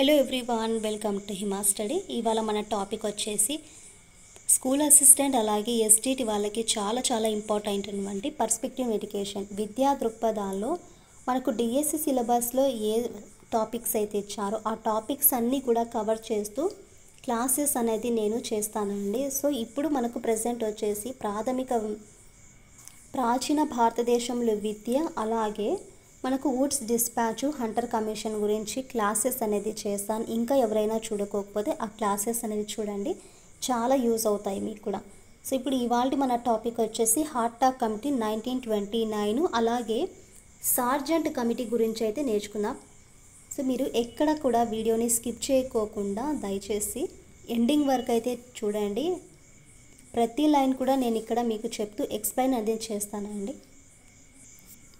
Hello everyone, welcome to Hima study. ఇవాళ మన topic వచ్చేసి స్కూల్ అసిస్టెంట్ అలాగే ఎస్టీటీ వాళ్ళకి చాలా ఇంపార్టెంట్ అటువంటి పర్స్పెక్టివ్ ఎడ్యుకేషన్ విద్యా దృక్పథాల్లో మనకు డిఎస్సి సిలబస్లో ఏ టాపిక్స్ అయితే ఇచ్చారో ఆ టాపిక్స్ అన్నీ కూడా కవర్ చేస్తూ క్లాసెస్ అనేది నేను చేస్తానండి. సో ఇప్పుడు మనకు ప్రజెంట్ వచ్చేసి ప్రాచీన భారతదేశంలో విద్య అలాగే మనకు వుడ్స్ డిస్పాచ్ హంటర్ కమిషన్ గురించి క్లాసెస్ అనేది చేస్తాను. ఇంకా ఎవరైనా చూడకపోతే ఆ క్లాసెస్ అనేది చూడండి, చాలా యూజ్ అవుతాయి మీకు కూడా. సో ఇప్పుడు ఇవాళ మన టాపిక్ వచ్చేసి హార్టాక్ కమిటీ 1929 అలాగే సార్జెంట్ కమిటీ గురించి అయితే నేర్చుకుందాం. సో మీరు ఎక్కడ కూడా వీడియోని స్కిప్ చేయకోకుండా దయచేసి ఎండింగ్ వరకు అయితే చూడండి. ప్రతి లైన్ కూడా నేను ఇక్కడ మీకు చెప్తూ ఎక్స్ప్లెయిన్ అనేది చేస్తానండి.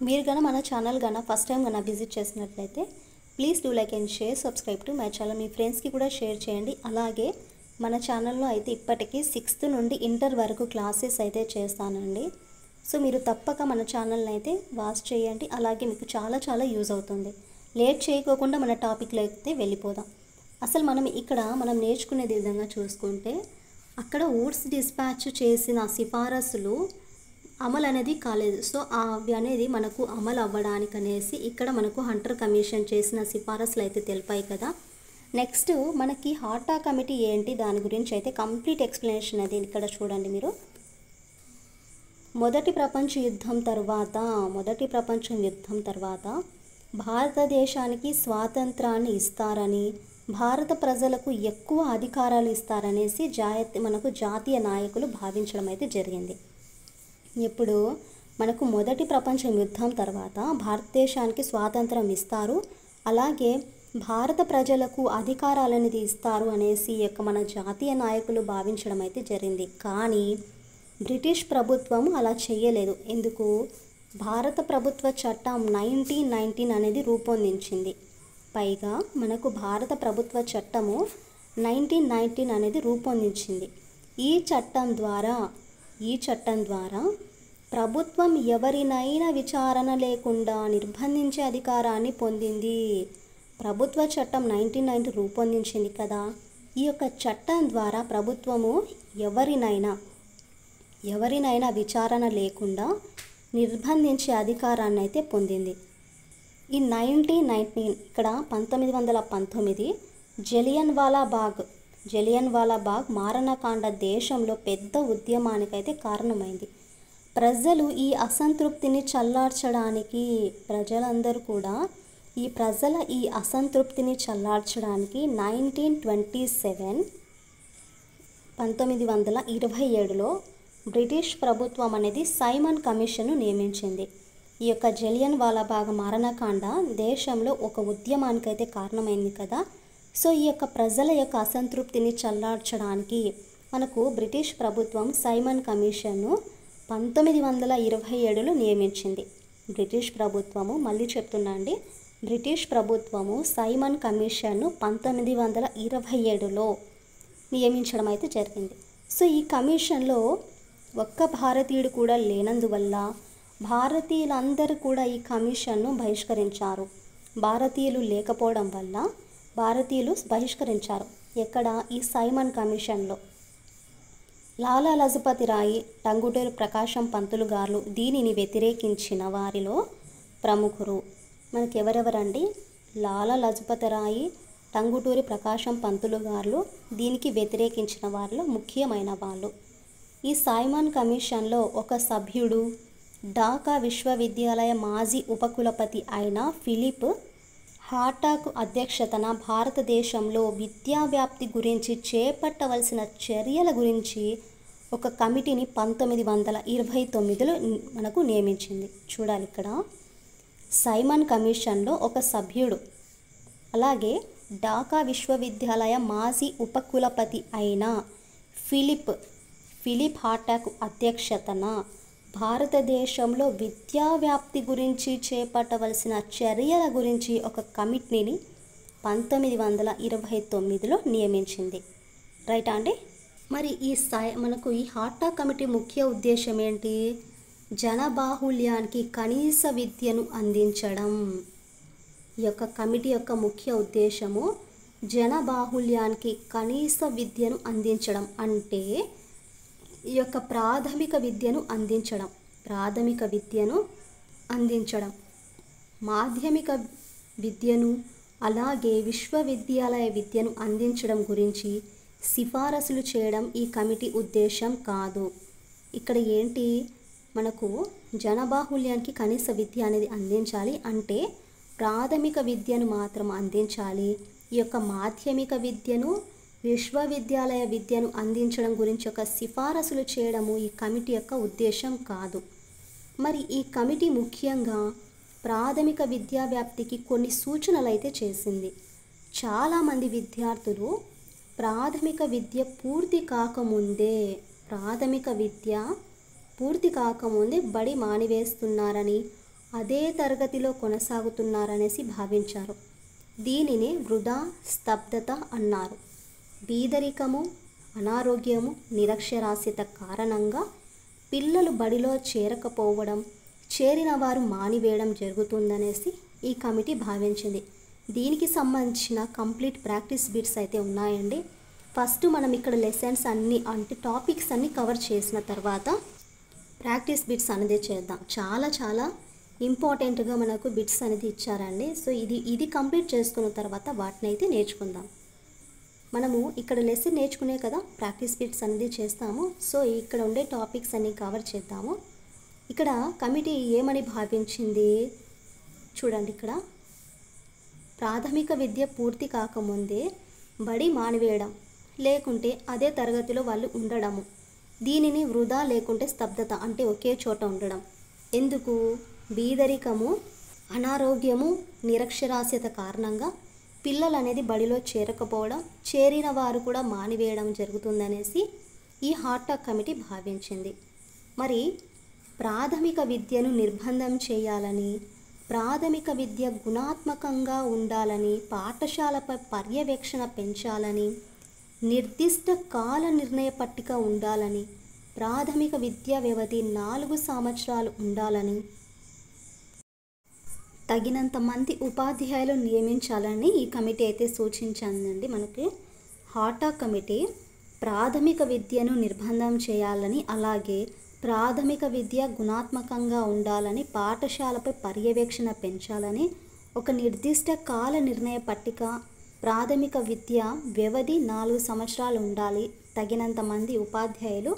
మీరు కన్నా మన ఛానల్ కన్నా ఫస్ట్ టైం కన్నా విజిట్ చేసినట్లయితే please do like and share, subscribe to my channel. మీ ఫ్రెండ్స్కి కూడా షేర్ చేయండి. అలాగే మన ఛానల్లో అయితే ఇప్పటికీ 6th నుండి ఇంటర్ వరకు క్లాసెస్ అయితే చేస్తానండి. సో మీరు తప్పక మన ఛానల్ని అయితే వాచ్ చేయండి. అలాగే మీకు చాలా యూజ్ అవుతుంది. లేట్ చేయకోకుండా మన టాపిక్లో అయితే వెళ్ళిపోదాం. అసలు మనం నేర్చుకునేది విధంగా చూసుకుంటే అక్కడ వుడ్స్ డిస్పాచ్ చేసిన సిఫారసులు అమలు అనేది కాలేదు. సో అవి అనేది మనకు అమలు అవ్వడానికి అనేసి ఇక్కడ మనకు హంటర్ కమిషన్ చేసిన సిఫారసులు అయితే తెలిపాయి కదా. నెక్స్ట్ మనకి హార్టాక్ కమిటీ ఏంటి, దాని గురించి అయితే కంప్లీట్ ఎక్స్ప్లెనేషన్ అది ఇక్కడ చూడండి మీరు. మొదటి ప్రపంచ యుద్ధం తర్వాత భారతదేశానికి స్వాతంత్రాన్ని ఇస్తారని, భారత ప్రజలకు ఎక్కువ అధికారాలు ఇస్తారనేసి మనకు జాతీయ నాయకులు భావించడం అయితే జరిగింది. ఇప్పుడు మనకు మొదటి ప్రపంచ యుద్ధం తర్వాత భారతదేశానికి స్వాతంత్రం ఇస్తారు, అలాగే భారత ప్రజలకు అధికారాలనేది ఇస్తారు అనేసి మన జాతీయ నాయకులు భావించడం అయితే జరిగింది. కానీ బ్రిటిష్ ప్రభుత్వం అలా చేయలేదు. ఎందుకు? భారత ప్రభుత్వ చట్టం 1919 అనేది రూపొందించింది. పైగా మనకు భారత ప్రభుత్వ చట్టము 1919 అనేది రూపొందించింది. ఈ చట్టం ద్వారా ప్రభుత్వం ఎవరినైనా విచారణ లేకుండా నిర్బంధించే అధికారాన్ని పొందింది. ప్రభుత్వ చట్టం 1919 రూపొందించింది కదా. ఈ యొక్క చట్టం ద్వారా ప్రభుత్వము ఎవరినైనా విచారణ లేకుండా నిర్బంధించే అధికారాన్ని అయితే పొందింది. ఈ 1919 ఇక్కడ 1919 జలియన్వాలా బాగ్ మారణకాండ దేశంలో పెద్ద ఉద్యమానికైతే కారణమైంది. ప్రజలు ఈ అసంతృప్తిని చల్లార్చడానికి ఈ అసంతృప్తిని చల్లార్చడానికి 1927లో బ్రిటిష్ ప్రభుత్వం అనేది సైమన్ కమిషన్ను నియమించింది. ఈ యొక్క జలియన్వాలా బాగ్ మారణకాండ దేశంలో ఒక ఉద్యమానికైతే కారణమైంది కదా. సో ఈ యొక్క ప్రజల యొక్క అసంతృప్తిని చల్లార్చడానికి మనకు బ్రిటిష్ ప్రభుత్వం సైమన్ కమిషన్ను 1927లో నియమించింది. బ్రిటిష్ ప్రభుత్వము సైమన్ కమిషన్ను 1927లో నియమించడం అయితే జరిగింది. సో ఈ కమిషన్లో ఒక్క భారతీయుడు కూడా లేనందువల్ల భారతీయులందరూ కూడా ఈ కమిషన్ను బహిష్కరించారు. భారతీయులు లేకపోవడం వల్ల భారతీయులు బహిష్కరించారు. ఎక్కడ? ఈ సైమన్ కమిషన్లో. లాలా లజపతి రాయ్, టంగుటూరి ప్రకాశం పంతులు గారు దీనిని వ్యతిరేకించిన వారిలో ప్రముఖులు. మనకి ఎవరెవరండి? లాలా లజపతి రాయ్, టంగుటూరి ప్రకాశం పంతులు గారు దీనికి వ్యతిరేకించిన వారిలో ముఖ్యమైన వాళ్ళు. ఈ సైమన్ కమిషన్లో ఒక సభ్యుడు ఢాకా విశ్వవిద్యాలయ మాజీ ఉపకులపతి అయిన ఫిలిప్ హార్టాక్ అధ్యక్షతన భారతదేశంలో విద్యా వ్యాప్తి గురించి చేపట్టవలసిన చర్యల గురించి ఒక కమిటీని 1929లో మనకు నియమించింది. చూడాలి ఇక్కడ సైమన్ కమిషన్లో ఒక సభ్యుడు, అలాగే ఢాకా విశ్వవిద్యాలయ మాజీ ఉపకులపతి అయిన ఫిలిప్ హార్టాక్ అధ్యక్షతన భారతదేశంలో విద్యా వ్యాప్తి గురించి చేపట్టవలసిన చర్యల గురించి ఒక కమిటీని 1929లో నియమించింది. రైటా అండి? మరి మనకు ఈ హార్టాక్ కమిటీ ముఖ్య ఉద్దేశం ఏంటి? జనబాహుళ్యానికి కనీస విద్యను అందించడం. ఈ యొక్క కమిటీ యొక్క ముఖ్య ఉద్దేశము జనబాహుళ్యానికి కనీస విద్యను అందించడం అంటే ఈ యొక్క ప్రాథమిక విద్యను అందించడం, మాధ్యమిక విద్యను అలాగే విశ్వవిద్యాలయ విద్యను అందించడం గురించి సిఫారసులు చేయడం ఈ కమిటీ ఉద్దేశం కాదు. ఇక్కడ ఏంటి, మనకు జనబాహుళ్యానికి కనీస విద్య అనేది అందించాలి అంటే ప్రాథమిక విద్యను మాత్రం అందించాలి. ఈ యొక్క మాధ్యమిక విద్యను విశ్వవిద్యాలయ విద్యను అందించడం గురించి ఒక సిఫారసులు చేయడము ఈ కమిటీ యొక్క ఉద్దేశం కాదు. మరి ఈ కమిటీ ముఖ్యంగా ప్రాథమిక విద్యా వ్యాప్తికి కొన్ని సూచనలు అయితే చేసింది. చాలామంది విద్యార్థులు ప్రాథమిక విద్య పూర్తి కాకముందే బడి మానివేస్తున్నారని, అదే తరగతిలో కొనసాగుతున్నారనేసి భావించారు. దీనిని వృధా స్తబ్దత అన్నారు. బీదరికము, అనారోగ్యము, నిరక్షరాస్యత కారణంగా పిల్లలు బడిలో చేరకపోవడం, చేరిన వారు మానివేయడం జరుగుతుందనేసి ఈ కమిటీ భావించింది. దీనికి సంబంధించిన కంప్లీట్ ప్రాక్టీస్ బిట్స్ అయితే ఉన్నాయండి. ఫస్ట్ మనం ఇక్కడ లెసన్స్ అన్నీ అంటే టాపిక్స్ అన్నీ కవర్ చేసిన తర్వాత ప్రాక్టీస్ బిట్స్ అనేది చేద్దాం. చాలా ఇంపార్టెంట్గా మనకు బిట్స్ అనేది ఇచ్చారండి. సో ఇది కంప్లీట్ చేసుకున్న తర్వాత వాటిని అయితే నేర్చుకుందాం. మనము ఇక్కడ లెసన్ నేర్చుకునే కదా ప్రాక్టీస్ బిట్స్ అనేది చేస్తాము. సో ఇక్కడ ఉండే టాపిక్స్ అన్నీ కవర్ చేద్దాము. ఇక్కడ కమిటీ ఏమని భావించింది చూడండి. ఇక్కడ ప్రాథమిక విద్య పూర్తి కాకముందే బడి మానివేయడం, లేకుంటే అదే తరగతిలో వాళ్ళు ఉండడము, దీనిని వృధా లేకుంటే స్తబ్దత అంటే ఒకే చోట ఉండడం. ఎందుకు? బీదరికము, అనారోగ్యము, నిరక్షరాస్యత కారణంగా పిల్లలు అనేది బడిలో చేరకపోవడం, చేరిన వారు కూడా మానివేయడం జరుగుతుందనేసి ఈ హార్ట్ టాక్ కమిటీ భావించింది. మరి ప్రాథమిక విద్యను నిర్బంధం చేయాలని, ప్రాథమిక విద్య గుణాత్మకంగా ఉండాలని, పాఠశాలపై పర్యవేక్షణ పెంచాలని, నిర్దిష్ట కాల నిర్ణయ పట్టిక ఉండాలని, ప్రాథమిక విద్యా వ్యవధి 4 సంవత్సరాలు ఉండాలని, తగినంత మంది ఉపాధ్యాయులు నియమించాలని ఈ కమిటీ అయితే సూచించిందండి. మనకి హార్ట్ టాక్ కమిటీ ప్రాథమిక విద్యను నిర్బంధం చేయాలని, అలాగే ప్రాథమిక విద్య గుణాత్మకంగా ఉండాలని, పాఠశాలపై పర్యవేక్షణ పెంచాలని, ఒక నిర్దిష్ట కాల నిర్ణయ పట్టిక, ప్రాథమిక విద్య వ్యవధి 4 సంవత్సరాలు ఉండాలి, తగినంత మంది ఉపాధ్యాయులు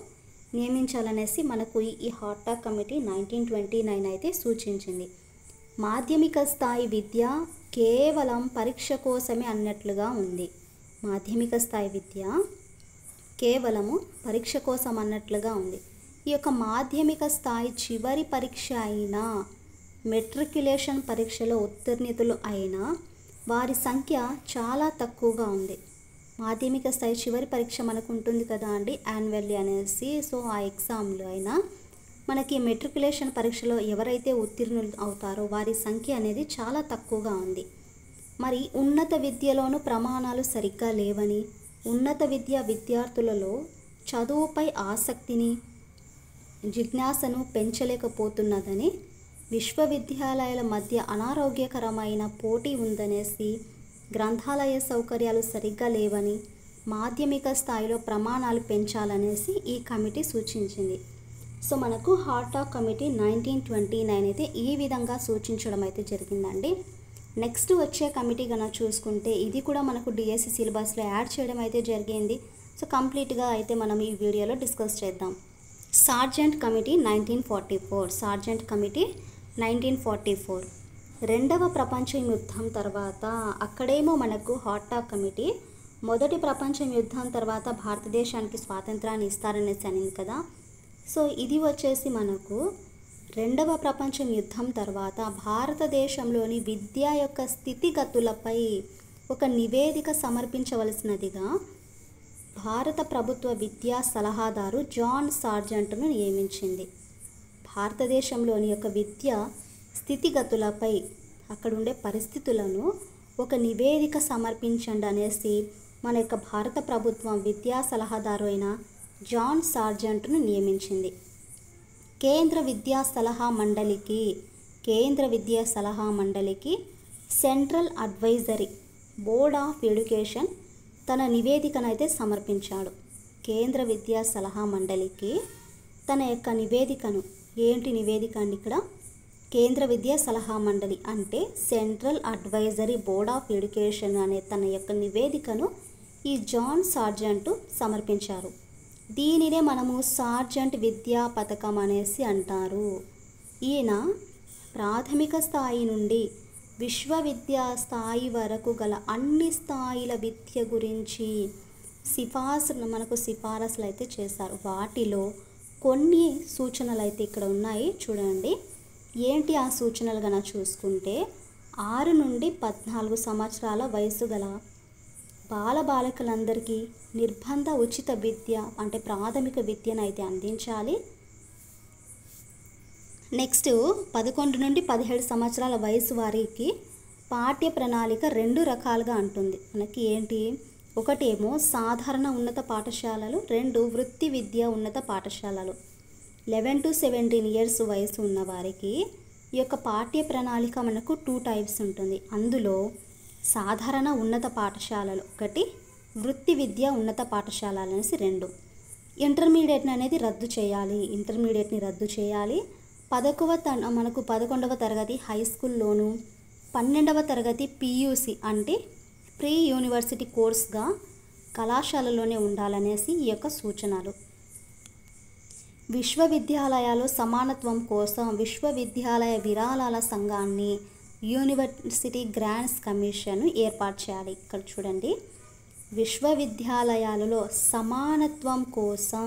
నియమించాలనేసి మనకు ఈ హార్ట్ టాక్ కమిటీ 1929 అయితే సూచించింది. మాధ్యమిక స్థాయి విద్య కేవలం పరీక్ష కోసమే అన్నట్లుగా ఉంది. మాధ్యమిక స్థాయి విద్య కేవలము పరీక్ష కోసం అన్నట్లుగా ఉంది. ఈ యొక్క మాధ్యమిక స్థాయి చివరి పరీక్ష అయినా, మెట్రిక్యులేషన్ పరీక్షలో ఉత్తీర్ణులు అయినా వారి సంఖ్య చాలా తక్కువగా ఉంది. మాధ్యమిక స్థాయి చివరి పరీక్ష మనకు ఉంటుంది కదా అండి, యాన్యువల్లీ అనేసి. సో ఆ ఎగ్జామ్లో అయినా మనకి మెట్రిక్యులేషన్ పరీక్షలో ఎవరైతే ఉత్తీర్ణులు అవుతారో వారి సంఖ్య అనేది చాలా తక్కువగా ఉంది. మరి ఉన్నత విద్యలోనూ ప్రమాణాలు సరిగ్గా లేవని, ఉన్నత విద్యార్థులలో చదువుపై ఆసక్తిని, జిజ్ఞాసను పెంచలేకపోతున్నదని, విశ్వవిద్యాలయాల మధ్య అనారోగ్యకరమైన పోటీ ఉందనేసి, గ్రంథాలయ సౌకర్యాలు సరిగ్గా లేవని, మాధ్యమిక స్థాయిలో ప్రమాణాలు పెంచాలనేసి ఈ కమిటీ సూచించింది. సో మనకు హార్ట్ టాక్ కమిటీ 1929 అయితే ఈ విధంగా సూచించడం అయితే జరిగిందండి. నెక్స్ట్ వచ్చే కమిటీ కన్నా చూసుకుంటే ఇది కూడా మనకు డిఎస్సి సిలబస్లో యాడ్ చేయడం అయితే జరిగింది. సో కంప్లీట్గా అయితే మనం ఈ వీడియోలో డిస్కస్ చేద్దాం. సార్జెంట్ కమిటీ 1944 రెండవ ప్రపంచ యుద్ధం తర్వాత అక్కడేమో మనకు హార్ట్ టాక్ కమిటీ మొదటి ప్రపంచ యుద్ధం తర్వాత భారతదేశానికి స్వాతంత్రాన్ని ఇస్తారనేసి అనింది కదా. సో ఇది వచ్చేసి మనకు రెండవ ప్రపంచ యుద్ధం తర్వాత భారతదేశంలోని విద్య యొక్క స్థితిగతులపై ఒక నివేదిక సమర్పించవలసినదిగా భారత ప్రభుత్వ విద్యా సలహాదారు జాన్ సార్జెంట్ను నియమించింది. భారతదేశంలోని యొక్క విద్య స్థితిగతులపై అక్కడ ఉండే పరిస్థితులను ఒక నివేదిక సమర్పించండి అనేసి మన యొక్క భారత ప్రభుత్వం విద్యా సలహాదారు అయిన జాన్ సార్జెంట్ను నియమించింది. కేంద్ర విద్యా సలహా మండలికి central advisory board of education తన నివేదికను అయితే సమర్పించాడు. కేంద్ర విద్యా సలహా మండలికి తన యొక్క నివేదికను, ఏంటి నివేదిక అండి ఇక్కడ, కేంద్ర విద్యా సలహా మండలి అంటే central advisory board of education అనే తన యొక్క నివేదికను ఈ జాన్ సార్జెంట్ సమర్పించారు. దీనినే మనము సార్జెంట్ విద్యా పథకం అనేసి అంటారు. ఈయన ప్రాథమిక స్థాయి నుండి విశ్వవిద్యా స్థాయి వరకు గల అన్ని స్థాయిల విద్య గురించి సిఫారసులు అయితే చేశారు. వాటిలో కొన్ని సూచనలు అయితే ఇక్కడ ఉన్నాయి చూడండి. ఏంటి ఆ సూచనలు గన చూసుకుంటే 6 నుండి 14 సంవత్సరాల వయసు గల బాలబాలికలందరికీ నిర్బంధ ఉచిత విద్య అంటే ప్రాథమిక విద్యను అయితే అందించాలి. నెక్స్ట్ 11 నుండి 17 సంవత్సరాల వయసు వారికి పాఠ్య ప్రణాళిక 2 రకాలుగా ఉంటుంది. మనకి ఏంటి, ఒకటేమో సాధారణ ఉన్నత పాఠశాలలు, 2 వృత్తి విద్య ఉన్నత పాఠశాలలు. 11 to 17 ఇయర్స్ వయసు ఉన్న వారికి ఈ యొక్క పాఠ్య ప్రణాళిక మనకు 2 టైప్స్ ఉంటుంది. అందులో సాధారణ ఉన్నత పాఠశాలలు ఒకటి, వృత్తి విద్య ఉన్నత పాఠశాలలు అనేసి 2. ఇంటర్మీడియట్ని అనేది రద్దు చేయాలి. ఇంటర్మీడియట్ని రద్దు చేయాలి. 11వ తరగతి హై స్కూల్లోను, 12వ తరగతి పియూసి అంటే ప్రీ యూనివర్సిటీ కోర్స్గా కళాశాలలోనే ఉండాలనేసి ఈ యొక్క సూచనలు. విశ్వవిద్యాలయాలు సమానత్వం కోసం విశ్వవిద్యాలయ విరాళాల సంఘాన్ని యూనివర్సిటీ గ్రాంట్స్ కమిషన్ ఏర్పాటు చేయాలి. ఇక్కడ చూడండి, విశ్వవిద్యాలయాలలో సమానత్వం కోసం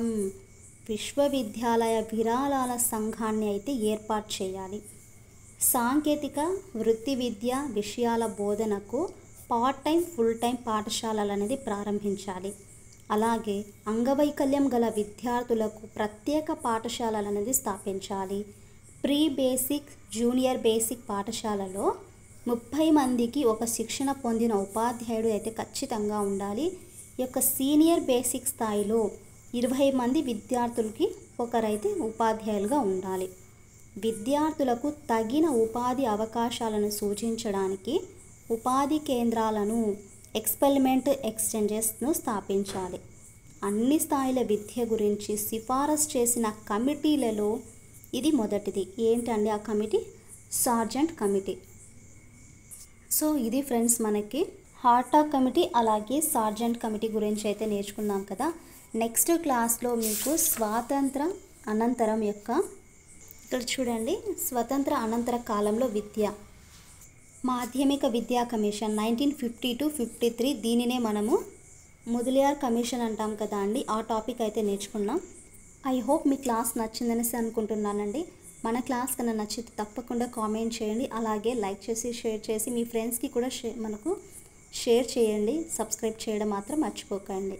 విశ్వవిద్యాలయ విరాళాల సంఘాన్ని అయితే ఏర్పాటు చేయాలి. సాంకేతిక వృత్తి విద్య విషయాల బోధనకు పార్ట్ టైం ఫుల్ టైం పాఠశాలలు అనేది ప్రారంభించాలి. అలాగే అంగవైకల్యం గల విద్యార్థులకు ప్రత్యేక పాఠశాలలు అనేది స్థాపించాలి. ప్రీ బేసిక్ జూనియర్ బేసిక్ పాఠశాలలో 30 మందికి ఒక శిక్షణ పొందిన ఉపాధ్యాయుడు అయితే ఖచ్చితంగా ఉండాలి. ఈ యొక్క సీనియర్ బేసిక్ స్థాయిలో 20 మంది విద్యార్థులకి ఒకరైతే ఉపాధ్యాయులుగా ఉండాలి. విద్యార్థులకు తగిన ఉపాధి అవకాశాలను సూచించడానికి ఉపాధి కేంద్రాలను ఎక్స్పెరిమెంట్ ఎక్స్చేంజెస్ను స్థాపించాలి. అన్ని స్థాయిల విద్య గురించి సిఫారసు చేసిన కమిటీలలో ఇది మొదటిది. ఏంటండి ఆ కమిటీ? Sergeant committee. సో ఇది ఫ్రెండ్స్ మనకి హార్టాగ్ కమిటీ అలాగే సార్జెంట్ కమిటీ గురించి అయితే నేర్చుకున్నాం కదా. నెక్స్ట్ క్లాస్లో మీకు స్వాతంత్ర అనంతరం యొక్క, ఇక్కడ చూడండి, స్వతంత్ర అనంతర కాలంలో విద్య, మాధ్యమిక విద్యా కమిషన్ 1950 to 53, దీనినే మనము ముదలియార్ కమిషన్ అంటాం కదా అండి. ఆ టాపిక్ అయితే నేర్చుకున్నాం. ఐ హోప్ మీ క్లాస్ నచ్చిందనేసి అనుకుంటున్నానండి. మన క్లాస్ కన్నా నచ్చితే తప్పకుండా కామెంట్ చేయండి. అలాగే లైక్ చేసి షేర్ చేసి మీ ఫ్రెండ్స్కి కూడా షేర్ చేయండి. సబ్స్క్రైబ్ చేయడం మాత్రం మర్చిపోకండి.